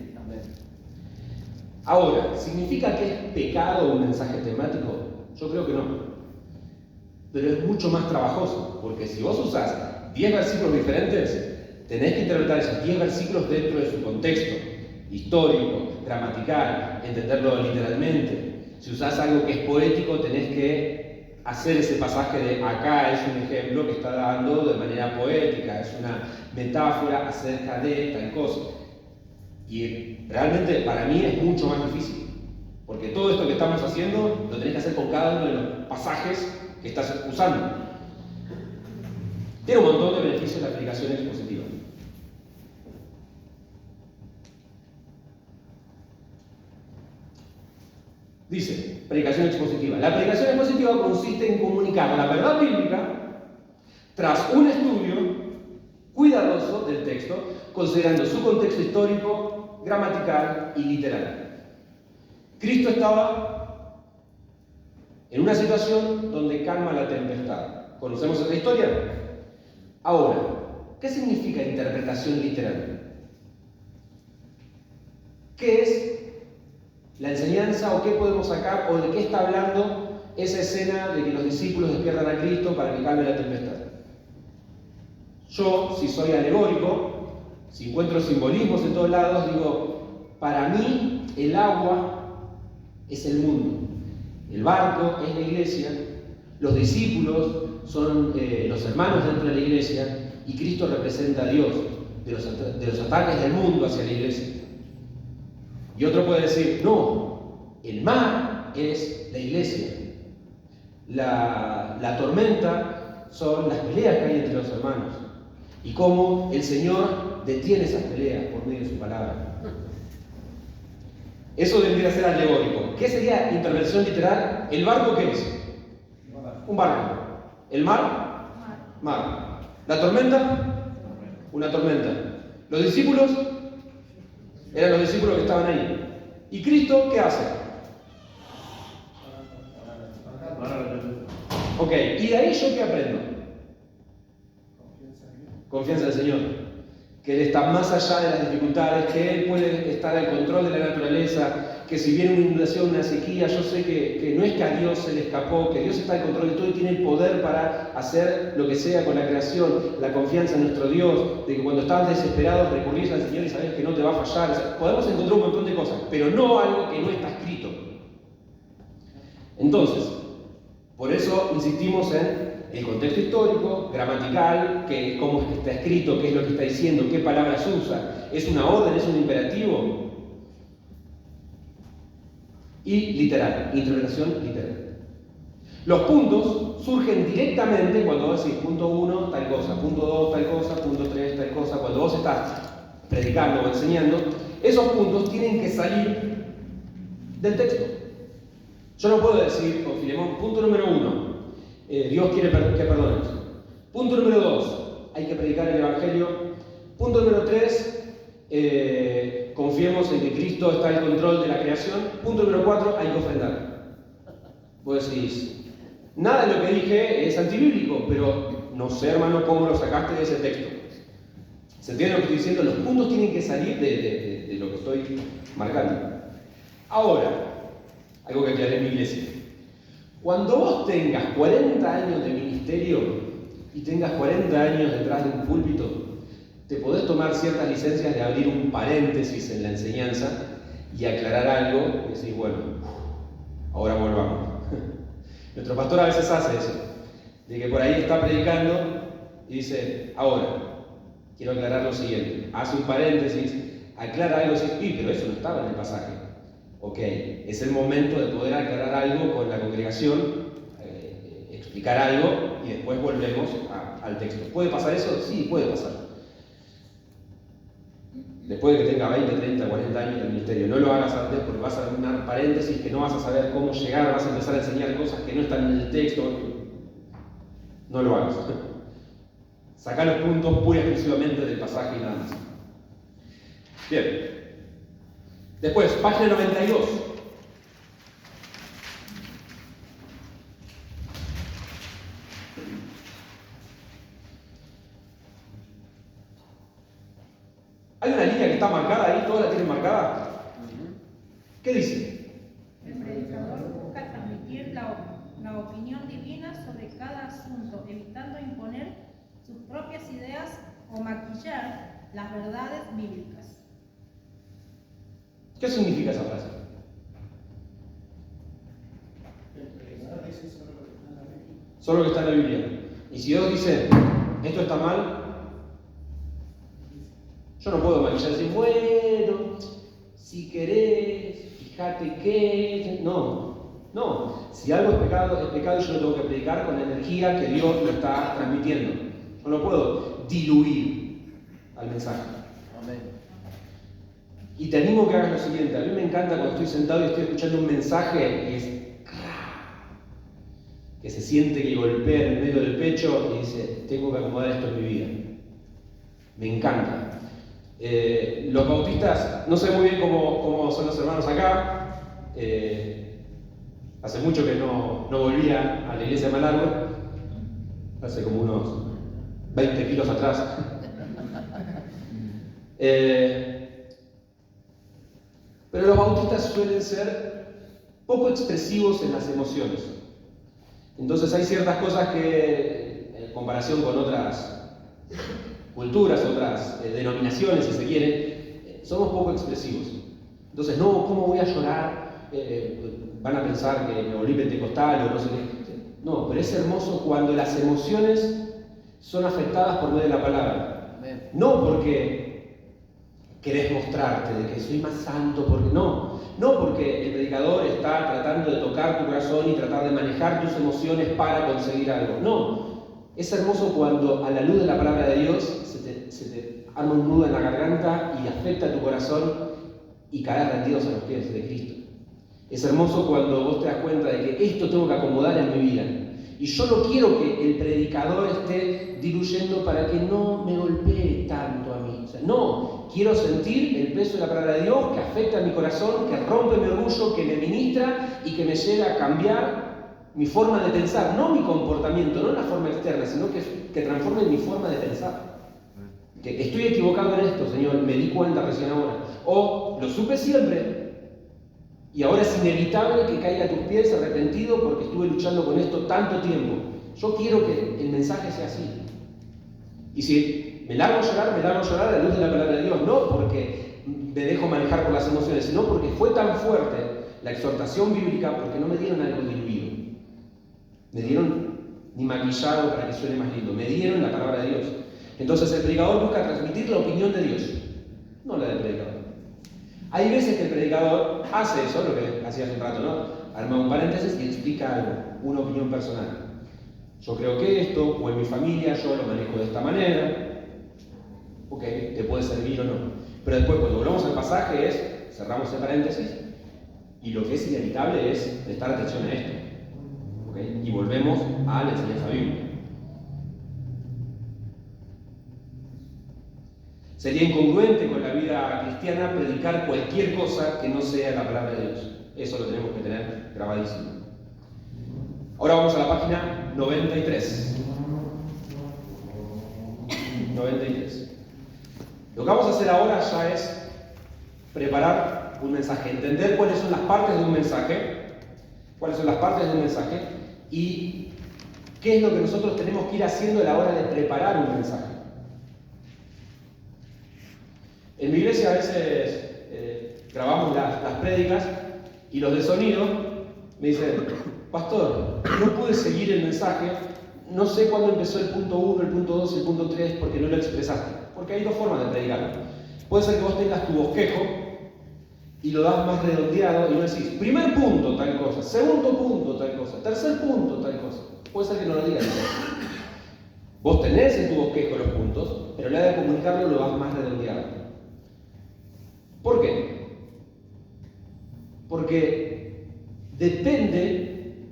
Ahora, ¿significa que es pecado un mensaje temático? Yo creo que no. Pero es mucho más trabajoso, porque si vos usás 10 versículos diferentes, tenés que interpretar esos 10 versículos dentro de su contexto histórico, gramatical, entenderlo literalmente. Si usás algo que es poético, tenés que hacer ese pasaje de acá es un ejemplo que está dando de manera poética, es una metáfora acerca de tal cosa. Y realmente para mí es mucho más difícil, porque todo esto que estamos haciendo lo tenés que hacer con cada uno de los pasajes que estás usando. Tiene un montón de beneficios la predicación expositiva. Dice, predicación expositiva. La predicación expositiva consiste en comunicar la verdad bíblica tras un estudio cuidadoso del texto, considerando su contexto histórico, gramatical y literal. Cristo estaba en una situación donde calma la tempestad. ¿Conocemos esta historia? Ahora, ¿qué significa interpretación literal? ¿Qué es la enseñanza o qué podemos sacar o de qué está hablando esa escena de que los discípulos despiertan a Cristo para que calme la tempestad? Yo, si soy alegórico, si encuentro simbolismos en todos lados, digo, para mí el agua es el mundo, el barco es la iglesia, los discípulos son los hermanos dentro de la iglesia y Cristo representa a Dios de los ataques del mundo hacia la iglesia. Y otro puede decir, no, el mar es la iglesia, la tormenta son las peleas que hay entre los hermanos y cómo el Señor detiene esas peleas por medio de su palabra. Eso debería ser alegórico. ¿Qué sería intervención literal? ¿El barco qué es? Un barco. ¿El mar? Mar. ¿La tormenta? Una tormenta. ¿Los discípulos? Eran los discípulos que estaban ahí. ¿Y Cristo qué hace? Ok, ¿y de ahí yo qué aprendo? Confianza en el Señor. Que Él está más allá de las dificultades, que Él puede estar al control de la naturaleza, que si viene una inundación, una sequía, yo sé que no es que a Dios se le escapó, que Dios está al control de todo y tiene el poder para hacer lo que sea con la creación, la confianza en nuestro Dios, de que cuando estás desesperado recurrís al Señor y sabes que no te va a fallar. O sea, podemos encontrar un montón de cosas, pero no algo que no está escrito. Entonces, por eso insistimos en el contexto histórico, gramatical, que cómo es que está escrito, qué es lo que está diciendo, qué palabras usa, es una orden, es un imperativo. Y literal, interpretación literal. Los puntos surgen directamente cuando vos decís punto 1, tal cosa, punto 2, tal cosa, punto 3, tal cosa. Cuando vos estás predicando o enseñando, esos puntos tienen que salir del texto. Yo no puedo decir con Filemón, punto número 1, Dios quiere que perdones. Punto número 2, hay que predicar el Evangelio. Punto número 3, confiemos en que Cristo está en control de la creación. Punto número 4, hay que ofrendar. Vos decís, nada de lo que dije es antibíblico, pero no sé, hermano, cómo lo sacaste de ese texto. ¿Se entiende lo que estoy diciendo? Los puntos tienen que salir de lo que estoy marcando. Ahora, algo que aclaré en mi iglesia. Cuando vos tengas 40 años de ministerio y tengas 40 años detrás de un púlpito, te podés tomar ciertas licencias de abrir un paréntesis en la enseñanza y aclarar algo y decir, bueno, ahora volvamos. Nuestro pastor a veces hace eso, de que por ahí está predicando y dice, ahora, quiero aclarar lo siguiente. Hace un paréntesis, aclara algo y dice, pero eso no estaba en el pasaje. Ok, es el momento de poder aclarar algo con la congregación, explicar algo y después volvemos al texto. ¿Puede pasar eso? Sí, puede pasar. Después de que tenga 20, 30, 40 años de ministerio, no lo hagas antes porque vas a armar paréntesis que no vas a saber cómo llegar, vas a empezar a enseñar cosas que no están en el texto. No lo hagas. Sacá los puntos pura y exclusivamente del pasaje y nada más. Bien. Después, página 92. Hay una línea que está marcada ahí, todas la tienen marcada. ¿Qué dice? El predicador busca transmitir la opinión divina sobre cada asunto, evitando imponer sus propias ideas o maquillar las verdades bíblicas. ¿Qué significa esa frase? Solo lo que está en la Biblia. Y si Dios dice, esto está mal, yo no puedo maquillar y decir, bueno, si querés, fíjate que... No. Si algo es pecado y yo lo tengo que predicar con la energía que Dios lo está transmitiendo. Yo no puedo diluir al mensaje. Amén. Y te animo a que hagas lo siguiente. A mí me encanta cuando estoy sentado y estoy escuchando un mensaje y es que se siente que golpea en el medio del pecho y dice, tengo que acomodar esto en mi vida. Me encanta. Los bautistas, no sé muy bien cómo son los hermanos acá. Hace mucho que no volvía a la iglesia de Malargüe. Hace como unos 20 kilos atrás. Pero los bautistas suelen ser poco expresivos en las emociones. Entonces hay ciertas cosas que, en comparación con otras culturas, otras denominaciones, si se quiere, somos poco expresivos. Entonces, no, ¿cómo voy a llorar? Van a pensar que me volví pentecostal o no sé qué. No, pero es hermoso cuando las emociones son afectadas por medio de la palabra. No porque querés mostrarte de que soy más santo, porque no porque el predicador está tratando de tocar tu corazón y tratar de manejar tus emociones para conseguir algo. No, es hermoso cuando a la luz de la palabra de Dios se te arma un nudo en la garganta y afecta tu corazón y caes rendidos a los pies de Cristo. Es hermoso cuando vos te das cuenta de que esto tengo que acomodar en mi vida. Y yo no quiero que el predicador esté diluyendo para que no me golpee tanto a mí. O sea, no, quiero sentir el peso de la palabra de Dios que afecta a mi corazón, que rompe mi orgullo, que me ministra y que me lleva a cambiar mi forma de pensar, no mi comportamiento, no la forma externa, sino que transforme mi forma de pensar. Que estoy equivocado en esto, Señor, me di cuenta recién ahora. O lo supe siempre y ahora es inevitable que caiga a tus pies arrepentido porque estuve luchando con esto tanto tiempo. Yo quiero que el mensaje sea así. Y si me largo a llorar a la luz de la palabra de Dios, no porque me dejo manejar por las emociones, sino porque fue tan fuerte la exhortación bíblica, porque no me dieron algo diluido. Me dieron ni maquillado para que suene más lindo, me dieron la palabra de Dios. Entonces el predicador busca transmitir la opinión de Dios, no la del predicador. Hay veces que el predicador hace eso, lo que hacía hace un rato, ¿no? Arma un paréntesis y explica algo, una opinión personal. Yo creo que esto, o en mi familia, yo lo manejo de esta manera. Ok, te puede servir o no. Pero después, cuando volvamos al pasaje, cerramos el paréntesis, y lo que es inevitable es prestar atención a esto. ¿Okay? Y volvemos a la enseñanza bíblica. Sería incongruente con la vida cristiana predicar cualquier cosa que no sea la palabra de Dios. Eso lo tenemos que tener grabadísimo. Ahora vamos a la página 93. 93. Lo que vamos a hacer ahora ya es preparar un mensaje, entender cuáles son las partes de un mensaje, y qué es lo que nosotros tenemos que ir haciendo a la hora de preparar un mensaje. En mi iglesia a veces grabamos las prédicas y los de sonido me dicen: pastor, no pude seguir el mensaje, no sé cuándo empezó el punto 1, el punto 2 y el punto 3 porque no lo expresaste. Porque hay dos formas de predicar. Puede ser que vos tengas tu bosquejo y lo das más redondeado y no decís primer punto tal cosa, segundo punto tal cosa, tercer punto tal cosa. Puede ser que no lo digas. Vos tenés en tu bosquejo los puntos, pero a la hora de comunicarlo lo das más redondeado. ¿Por qué? Porque depende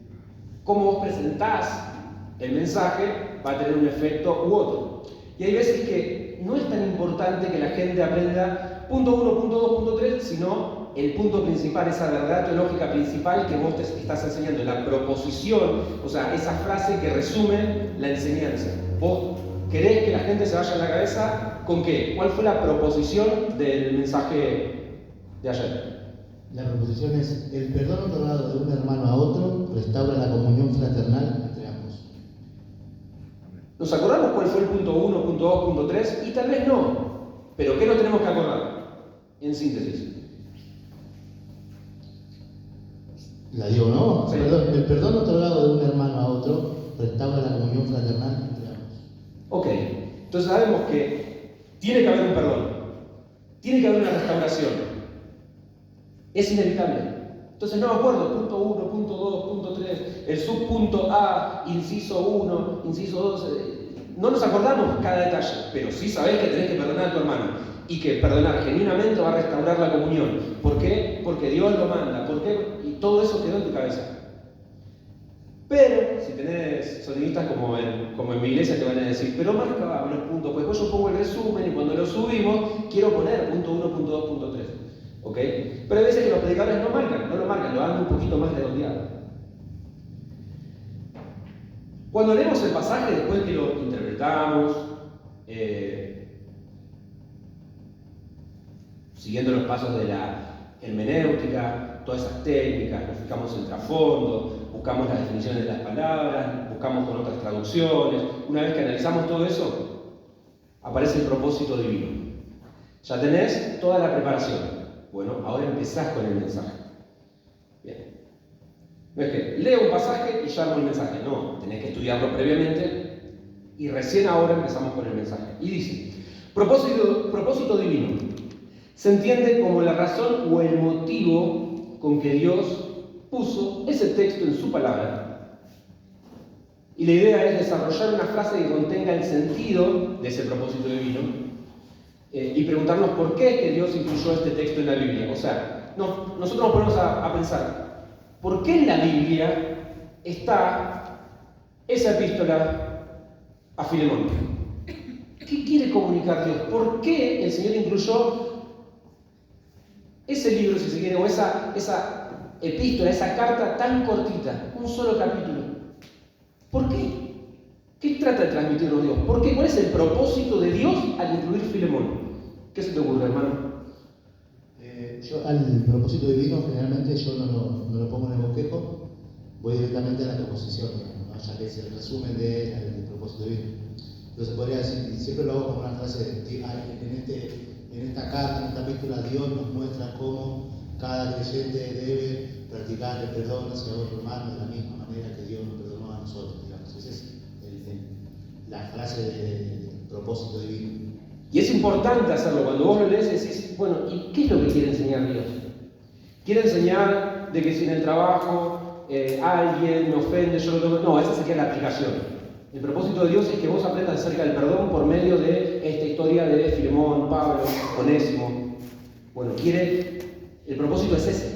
cómo vos presentás el mensaje, va a tener un efecto u otro. Y hay veces que no es tan importante que la gente aprenda punto 1, punto 2, punto 3, sino el punto principal, esa verdad teológica principal que vos te estás enseñando, la proposición, o sea, esa frase que resume la enseñanza. Vos querés que la gente se vaya a la cabeza con qué. ¿Cuál fue la proposición del mensaje de ayer? La proposición es: el perdón otorgado de un hermano a otro restaura la comunión fraternal entre ambos. ¿Nos acordamos cuál fue el punto 1, punto 2, punto 3? Y tal vez no. ¿Pero qué nos tenemos que acordar? En síntesis. La digo, ¿no? Sí. El perdón otorgado de un hermano a otro restaura la comunión fraternal entre ambos. Ok. Entonces sabemos que tiene que haber un perdón. Tiene que haber una restauración. Es inevitable. Entonces no me acuerdo, punto 1, punto 2, punto 3, el subpunto A, inciso 1, inciso 2. No nos acordamos cada detalle, pero sí sabés que tenés que perdonar a tu hermano. Y que perdonar genuinamente va a restaurar la comunión. ¿Por qué? Porque Dios lo manda. ¿Por qué? Y todo eso quedó en tu cabeza. Pero, si tenés sonidistas como en mi iglesia, te van a decir: pero marca los puntos, pues después yo pongo el resumen y cuando lo subimos quiero poner punto 1, punto 2, punto 3. ¿Ok? Pero hay veces que los predicadores no lo marcan, lo dan un poquito más redondeado. Cuando leemos el pasaje, después que lo interpretamos, siguiendo los pasos de la hermenéutica, todas esas técnicas, nos fijamos en el trasfondo, buscamos las definiciones de las palabras, buscamos con otras traducciones. Una vez que analizamos todo eso, aparece el propósito divino. Ya tenés toda la preparación. Bueno, ahora empezás con el mensaje. Bien. No es que leo un pasaje y ya armo el mensaje. No, tenés que estudiarlo previamente y recién ahora empezamos con el mensaje. Y dice: propósito divino. Se entiende como la razón o el motivo con que Dios puso ese texto en su palabra. Y la idea es desarrollar una frase que contenga el sentido de ese propósito divino y preguntarnos por qué es que Dios incluyó este texto en la Biblia. O sea, nosotros nos ponemos a pensar: ¿por qué en la Biblia está esa epístola a Filemón? ¿Qué quiere comunicar Dios? ¿Por qué el Señor incluyó ese libro, si se quiere, o esa epístola, esa carta tan cortita, un solo capítulo? ¿Por qué? ¿Qué trata de transmitirnos Dios? ¿Por qué? ¿Cuál es el propósito de Dios al incluir Filemón? ¿Qué se te ocurre, hermano? Yo al propósito divino generalmente yo no lo pongo en el bosquejo, voy directamente a la proposición, ¿no? Ya que es el resumen del propósito divino. Entonces podría decir, y siempre lo hago como una frase de, en esta carta, en esta epístola, Dios nos muestra cómo cada creyente debe practicar el perdón hacia otro hermano de la misma manera que Dios nos perdonó a nosotros, digamos. Esa es la frase del propósito divino. Y es importante hacerlo. Cuando vos lo lees decís, bueno, ¿y qué es lo que quiere enseñar Dios? Quiere enseñar de que si en el trabajo alguien me ofende, yo lo tomo. No, esa sería la aplicación. El propósito de Dios es que vos aprendas acerca del perdón por medio de esta historia de Filemón, Pablo, Onésimo. Bueno, el propósito es ese.